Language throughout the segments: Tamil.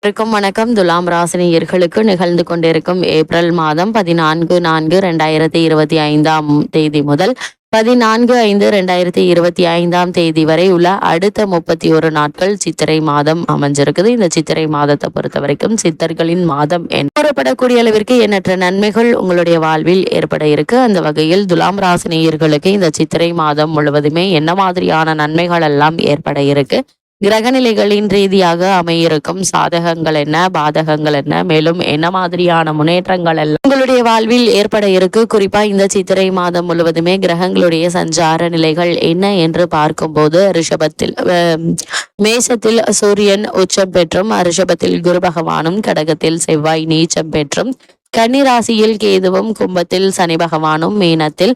வணக்கம். துலாம் ராசினியர்களுக்கு நிகழ்ந்து கொண்டிருக்கும் ஏப்ரல் மாதம் 14/4/2025 முதல் 14/5/2025 வரை உள்ள அடுத்த 31 நாட்கள் சித்திரை மாதம் அமைஞ்சிருக்குது. இந்த சித்திரை மாதத்தை பொறுத்த வரைக்கும் சித்தர்களின் மாதம் கூறப்படக்கூடிய அளவிற்கு எண்ணற்ற நன்மைகள் உங்களுடைய வாழ்வில் ஏற்பட இருக்கு. அந்த வகையில் துலாம் ராசினியர்களுக்கு இந்த சித்திரை மாதம் முழுவதுமே என்ன மாதிரியான நன்மைகள் எல்லாம் ஏற்பட இருக்கு, கிரகநிலைகளின் ரீதியாக அமையிருக்கும் சாதகங்கள் என்ன, பாதகங்கள் என்ன, மேலும் என்ன மாதிரியான முன்னேற்றங்கள் எல்லாம் உங்களுடைய வாழ்வில் ஏற்பட இருக்கு, குறிப்பா இந்த சித்திரை மாதம் முழுவதுமே கிரகங்களுடைய சஞ்சார நிலைகள் என்ன என்று பார்க்கும்போது ரிஷபத்தில் மேசத்தில் சூரியன் உச்சம் பெற்றும், ரிஷபத்தில் குரு பகவானும், கடகத்தில் செவ்வாய் நீச்சம் பெற்றும், கன்னிராசியில் கேதுவும், கும்பத்தில் சனி பகவானும், மீனத்தில்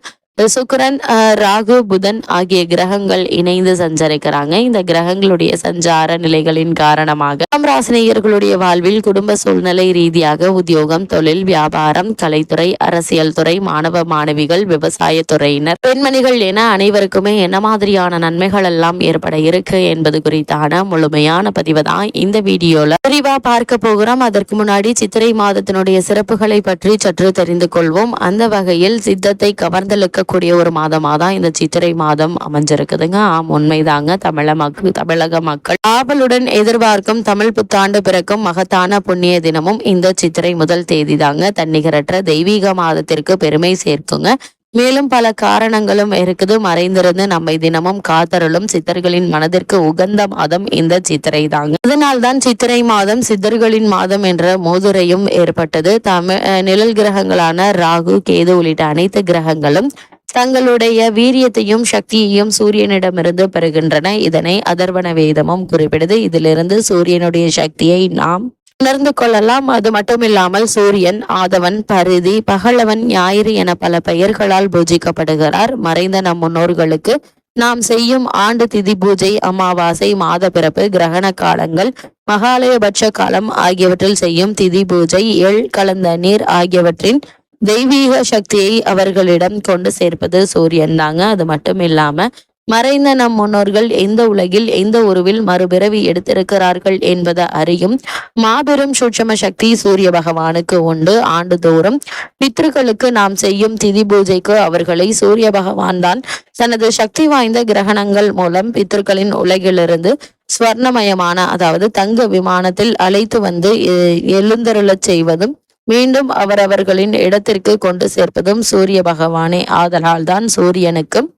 சுக்கிரன், ராகு, புதன் ஆகிய கிரகங்கள் இணைந்து சஞ்சரிக்கிறாங்க. இந்த கிரகங்களுடைய சஞ்சார நிலைகளின் காரணமாக ராசினியர்களுடைய வாழ்வில் குடும்ப சூழ்நிலை ரீதியாக உத்தியோகம், தொழில், வியாபாரம், கலைத்துறை, அரசியல் துறை, மாணவ மாணவிகள், விவசாய துறையினர், பெண்மணிகள் என அனைவருக்குமே என்ன மாதிரியான நன்மைகள் எல்லாம் ஏற்பட இருக்கு என்பது குறித்தான முழுமையான பதிவு தான் இந்த வீடியோல விரிவா பார்க்க போகிறோம். அதற்கு முன்னாடி சித்திரை மாதத்தினுடைய சிறப்புகளை பற்றி சற்று தெரிந்து கொள்வோம். அந்த வகையில் சித்தத்தை கவர்ந்தெழுக்க கூடிய ஒரு மாதமாக தான் இந்த சித்திரை மாதம் அமைஞ்சிருக்குதுங்க. உண்மைதாங்க. தமிழக மக்கள் ஆவலுடன் எதிர்பார்க்கும் தமிழ் புத்தாண்டு பிறக்கும் மகத்தான புண்ணிய தினமும் இந்த சித்திரை முதல் தேதி தாங்க. தன்னிகரற்ற தெய்வீக மாதத்திற்கு பெருமை சேர்க்குங்க. மேலும் பல காரணங்களும் இருக்குது. மறைந்திருந்து நம்மை தினமும் காத்தருளும் சித்தர்களின் மனதிற்கு உகந்த மாதம் இந்த சித்திரை தாங்க. அதனால்தான் சித்திரை மாதம் சித்தர்களின் மாதம் என்ற மோதுரையும் ஏற்பட்டது. நிழல் கிரகங்களான ராகு, கேது உள்ளிட்ட அனைத்து கிரகங்களும் தங்களுடைய வீரியத்தையும் சக்தியையும் சூரியனிடமிருந்து பெறுகின்றன. இதனை அதர்வன வேதமும் குறிப்பிடுது. இதிலிருந்து சூரியனுடைய சக்தியை நாம் உணர்ந்து கொள்ளலாம். அது மட்டுமில்லாமல் சூரியன் ஆதவன், பரிதி, பகலவன், ஞாயிறு என பல பெயர்களால் பூஜிக்கப்படுகிறார். மறைந்த நம் முன்னோர்களுக்கு நாம் செய்யும் ஆண்டு திதி பூஜை, அமாவாசை, மாத பிறப்பு, கிரகண காலங்கள், மகாலயபட்ச காலம் ஆகியவற்றில் செய்யும் திதி பூஜை, எள் கலந்த நீர் ஆகியவற்றின் தெய்வீக சக்தியை அவர்களிடம் கொண்டு சேர்ப்பது சூரியன் தாங்க. அது மட்டும் இல்லாம மறைந்த நம் முன்னோர்கள் எந்த உலகில் எந்த உருவில் மறுபிறவி எடுத்திருக்கிறார்கள் என்பதை அறியும் மாபெரும் சூட்சம சக்தி சூரிய பகவானுக்கு உண்டு. ஆண்டுதோறும் பித்ருக்களுக்கு நாம் செய்யும் திதி பூஜைக்கு அவர்களை சூரிய பகவான் தான் தனது சக்தி வாய்ந்த கிரகணங்கள் மூலம் பித்ருக்களின் உலகிலிருந்து ஸ்வர்ணமயமான, அதாவது தங்க விமானத்தில் அழைத்து வந்து எழுந்தருளச் செய்வதும் மீண்டும் அவரவர்களின் இடத்திற்கு கொண்டு சேர்ப்பதும் சூரிய பகவானே. ஆதலால் தான் சூரியனுக்கும்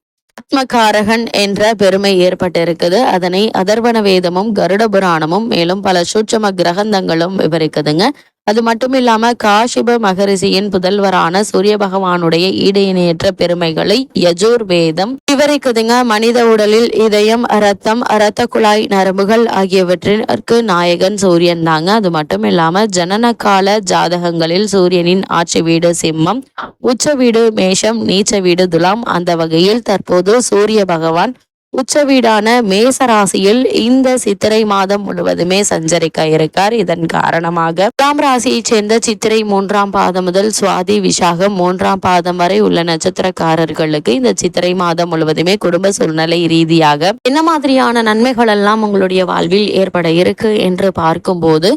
ஆத்மகாரகன் என்ற பெருமை ஏற்பட்டிருக்குது. அதனை அதர்வன வேதமும் கருட புராணமும் மேலும் பல சூட்சம கிரகந்தங்களும் விவரிக்குதுங்க. அது மட்டும் இல்லாம காஷிப மகரிஷியின் புதல்வரான சூரிய பகவானுடைய ஈடு இணையற்ற பெருமைகளை யஜுர் வேதம் விவரிக்குதுங்க. மனித உடலில் இதயம், இரத்தம், இரத்த குழாய், நரம்புகள் ஆகியவற்றிற்கு நாயகன் சூரியன் தாங்க. அது மட்டும் இல்லாம ஜனன கால ஜாதகங்களில் சூரியனின் ஆட்சி வீடு சிம்மம், உச்ச வீடு மேஷம், நீச்ச வீடு துலாம். அந்த வகையில் தற்போது சூரிய பகவான் உச்ச வீடான மேச ராசியில் இந்த சித்திரை மாதம் முழுவதுமே சஞ்சரிக்க இருக்கார். இதன் காரணமாக துலாம் ராசியைச் சேர்ந்த சித்திரை 3ஆம் பாதம் முதல் சுவாதி, விசாகம் 3ஆம் பாதம் வரை உள்ள நட்சத்திரக்காரர்களுக்கு இந்த சித்திரை மாதம் முழுவதுமே குடும்ப சூழ்நிலை ரீதியாக என்ன மாதிரியான நன்மைகள் எல்லாம் உங்களுடைய வாழ்வில் ஏற்பட இருக்கு என்று பார்க்கும்போது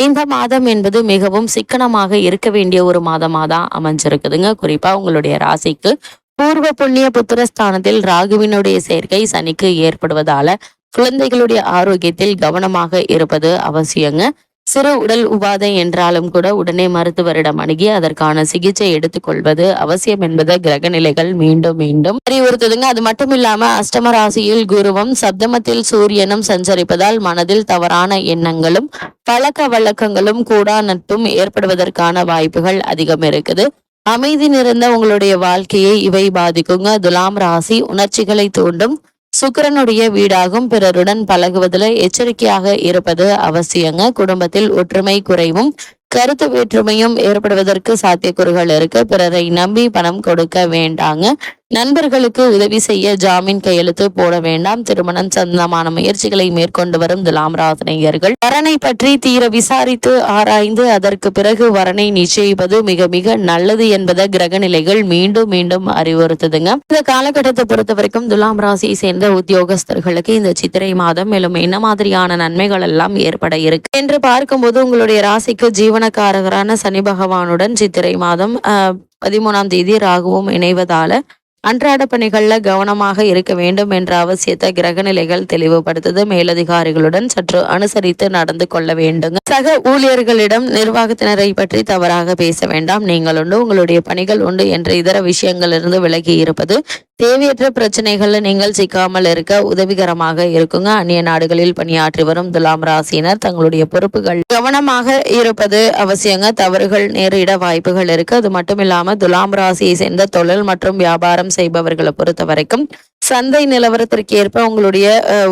இந்த மாதம் என்பது மிகவும் சிக்கனமாக இருக்க வேண்டிய ஒரு மாதமா தான் அமைஞ்சிருக்குதுங்க. குறிப்பா உங்களுடைய ராசிக்கு பூர்வ புண்ணிய புத்திரஸ்தானத்தில் ராகுவினுடைய சேர்க்கை சனிக்கு ஏற்படுவதால குழந்தைகளுடைய ஆரோக்கியத்தில் கவனமாக இருப்பது அவசியங்க. சிறு உடல் உபாதை என்றாலும் கூட உடனே மருத்துவரிடம் அணுகி அதற்கான சிகிச்சை எடுத்துக்கொள்வது அவசியம் என்பதை கிரக நிலைகள் மீண்டும் மீண்டும் அறிவுறுத்துதுங்க. அது மட்டும் இல்லாம அஷ்டம ராசியில் குருவும் சப்தமத்தில் சூரியனும் சஞ்சரிப்பதால் மனதில் தவறான எண்ணங்களும் பழக்க வழக்கங்களும் கூடா நட்பும் ஏற்படுவதற்கான வாய்ப்புகள் அதிகம் இருக்குது. அமைதி நிறைந்த உங்களுடைய வாழ்க்கையை இவை பாதிக்குங்க. துலாம் ராசி உணர்ச்சிகளை தூண்டும் சுக்கிரனுடைய வீடாகும். பிறருடன் பழகுவதில் எச்சரிக்கையாக இருப்பது அவசியங்க. குடும்பத்தில் ஒற்றுமை குறைவும் கருத்து வேற்றுமையும் ஏற்படுவதற்கு சாத்தியக்கூறுகள் இருக்கு. பிறரை நம்பி பணம் கொடுக்க வேண்டாங்க. நண்பர்களுக்கு உதவி செய்ய ஜாமீன் கையெழுத்து போட வேண்டாம். திருமணம் சம்பந்தமான முயற்சிகளை மேற்கொண்டு வரும் துலாம் ராசினியர்கள் வரனை பற்றி தீர விசாரித்து ஆராய்ந்து அதற்கு பிறகு வரனை நிச்சயிப்பது மிக மிக நல்லது என்பதை கிரக நிலைகள் மீண்டும் மீண்டும் அறிவுறுத்துதுங்க. இந்த காலகட்டத்தை பொறுத்த வரைக்கும் துலாம் ராசியை சேர்ந்த உத்தியோகஸ்தர்களுக்கு இந்த சித்திரை மாதம் மேலும் என்ன மாதிரியான நன்மைகள் எல்லாம் ஏற்பட இருக்கு என்று பார்க்கும்போது உங்களுடைய ராசிக்கு ஜீவனக்காரகரான சனி பகவானுடன் சித்திரை மாதம் 13ஆம் தேதி ராகுவும் இணைவதால அன்றாட பணிகள்ல கவனமாக இருக்க வேண்டும் என்ற அவசியத்தை கிரகநிலைகள் தெளிவுபடுத்துது. மேலதிகாரிகளுடன் சற்று அனுசரித்து நடந்து கொள்ள வேண்டுங்க. சக ஊழியர்களிடம் நிர்வாகத்தினரை பற்றி தவறாக பேச வேண்டாம். நீங்கள் உண்டு, உங்களுடைய பணிகள் உண்டு என்ற இதர விஷயங்களிலிருந்து விலகி இருப்பது தேவையற்ற பிரச்சனைகள்ல நீங்கள் சிக்காமல் இருக்க உதவிகரமாக இருக்குங்க. அந்நிய நாடுகளில் பணியாற்றி வரும் துலாம் ராசியினர் தங்களுடைய பொறுப்புகள் கவனமாக இருப்பது அவசியங்க. தவறுகள் நேரிட வாய்ப்புகள் இருக்கு. அது மட்டும் இல்லாம துலாம் ராசியை சேர்ந்த தொழில் மற்றும் வியாபாரம் செய்பவர்களை பொறுத்த வரைக்கும் சந்தை நிலவரத்திற்கு ஏற்ப உங்களுடைய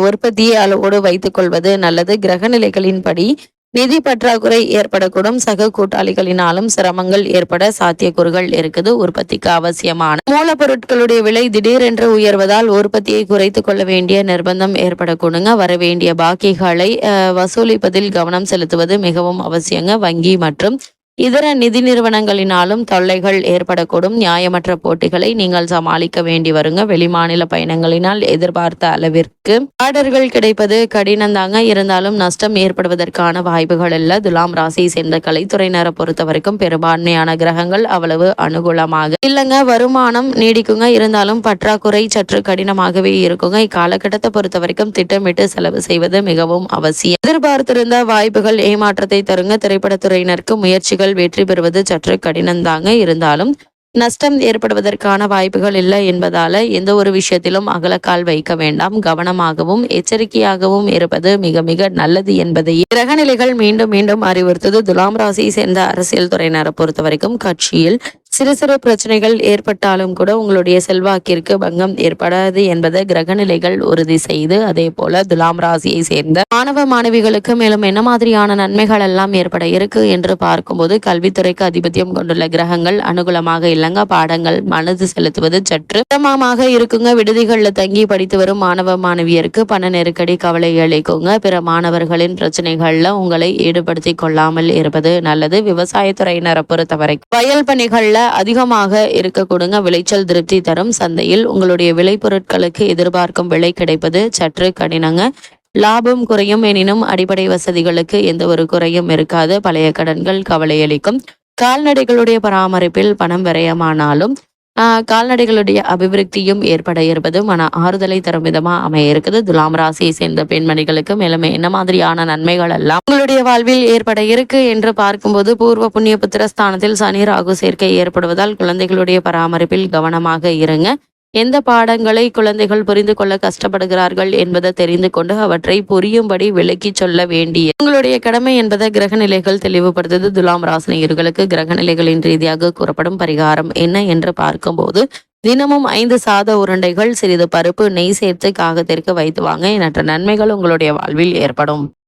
உற்பத்தியை அளவோடு வைத்துக் கொள்வது நல்லது. கிரக நிலைகளின்படி நிதி பற்றாக்குறை ஏற்படக்கூடும். சக கூட்டாளிகளினாலும் சிரமங்கள் ஏற்பட சாத்தியக்கூறுகள் இருக்குது. உற்பத்திக்கு அவசியமான மூலப்பொருட்களுடைய விலை திடீரென்று உயர்வதால் உற்பத்தியை குறைத்துக் கொள்ள வேண்டிய நிர்பந்தம் ஏற்படக்கூடுங்க. வரவேண்டிய பாக்கிகளை வசூலிப்பதில் கவனம் செலுத்துவது மிகவும் அவசியங்க. வங்கி மற்றும் இதர நிதி நிறுவனங்களினாலும் தொல்லைகள் ஏற்படக்கூடும். நியாயமற்ற போட்டிகளை நீங்கள் சமாளிக்க வேண்டி வருங்க. வெளிமாநில பயணங்களினால் எதிர்பார்த்த அளவிற்கு ஆர்டர்கள் கிடைப்பது கடினந்தாங்க. இருந்தாலும் நஷ்டம் ஏற்படுவதற்கான வாய்ப்புகள் இல்ல. துலாம் ராசியை சேர்ந்த கலைத்துறையினரை பொறுத்த வரைக்கும் பெரும்பான்மையான கிரகங்கள் அவ்வளவு அனுகூலமாக இல்லைங்க. வருமானம் நீடிக்குங்க. இருந்தாலும் பற்றாக்குறை சற்று கடினமாகவே இருக்குங்க. இக்காலகட்டத்தை பொறுத்த வரைக்கும் திட்டமிட்டு செலவு செய்வது மிகவும் அவசியம். எதிர்பார்த்திருந்த வாய்ப்புகள் ஏமாற்றத்தை தருங்க. திரைப்படத்துறையினருக்கு முயற்சிகள் வெற்றி பெறுவது சற்று கடினம்தாங்க. இருந்தாலும் நஷ்டம் ஏற்படுவதற்கான வாய்ப்புகள் இல்லை என்பதால எந்த ஒரு விஷயத்திலும் அகலக்கால் வைக்க வேண்டாம். கவனமாகவும் எச்சரிக்கையாகவும் இருப்பது மிக மிக நல்லது என்பதை கிரகநிலைகள் மீண்டும் மீண்டும் அறிவுறுத்தது. துலாம் ராசியை சேர்ந்த அரசியல் துறையினரை பொறுத்த வரைக்கும் கட்சியில் சிறு சிறு பிரச்சனைகள் ஏற்பட்டாலும் கூட உங்களுடைய செல்வாக்கிற்கு பங்கம் ஏற்படாது என்பதை கிரகநிலைகள் உறுதி செய்து, அதே போல துலாம் ராசியை சேர்ந்த மாணவ மாணவிகளுக்கு மேலும் என்ன மாதிரியான நன்மைகள் எல்லாம் ஏற்பட இருக்கு என்று பார்க்கும்போது கல்வித்துறைக்கு அதிபத்தியம் கொண்டுள்ள கிரகங்கள் அனுகூலமாக இல்லைங்க. பாடங்கள் மனது செலுத்துவது சற்று சிரமமாக இருக்குங்க. விடுதிகள்ல தங்கி படித்து வரும் மாணவ மாணவியருக்கு பண நெருக்கடி கவலை அளிக்குங்க. பிற மாணவர்களின் பிரச்சனைகள்ல உங்களை ஈடுபடுத்தி கொள்ளாமல் இருப்பது நல்லது. விவசாயத்துறையினரை பொறுத்தவரை வயல் பணிகள்ல அதிகமாக இருக்க கொடுங்க. விளைச்சல் திருப்தி தரும். சந்தையில் உங்களுடைய விளைபொருட்களுக்கு எதிர்பார்க்கும் விலை கிடைப்பது சற்று கடினங்க. லாபம் குறையும். எனினும் அடிப்படை வசதிகளுக்கு எந்த ஒரு குறையும் இருக்காது. பழைய கடன்கள் கவலையளிக்கும். கால்நடைகளுடைய பராமரிப்பில் பணம் விரயமானாலும் கால்நடைகளுடைய அபிவிருத்தியும் ஏற்பட இருப்பது மன ஆறுதலை தரும் விதமா அமைய இருக்குது. துலாம் ராசியை சேர்ந்த பெண்மணிகளுக்கு மேலும் என்ன மாதிரியான நன்மைகள் எல்லாம் உங்களுடைய வாழ்வில் ஏற்பட இருக்கு என்று பார்க்கும்போது பூர்வ புண்ணிய புத்திரஸ்தானத்தில் சனி ராகு சேர்க்கை ஏற்படுவதால் குழந்தைகளுடைய பராமரிப்பில் கவனமாக இருங்க. எந்த பாடங்களை குழந்தைகள் புரிந்து கொள்ள கஷ்டப்படுகிறார்கள் என்பதை தெரிந்து கொண்டு அவற்றை புரியும்படி விளக்கி சொல்ல வேண்டிய உங்களுடைய கடமை என்பதை கிரகநிலைகள் தெளிவுபடுத்தது. துலாம் ராசினியர்களுக்கு கிரகநிலைகளின் ரீதியாக கூறப்படும் பரிகாரம் என்ன என்று பார்க்கும்போது தினமும் 5 சாத உருண்டைகள் சிறிது பருப்பு நெய் சேர்த்து காகத்திற்கு வைத்து வாங்க. எண்ணற்ற நன்மைகள் உங்களுடைய வாழ்வில் ஏற்படும்.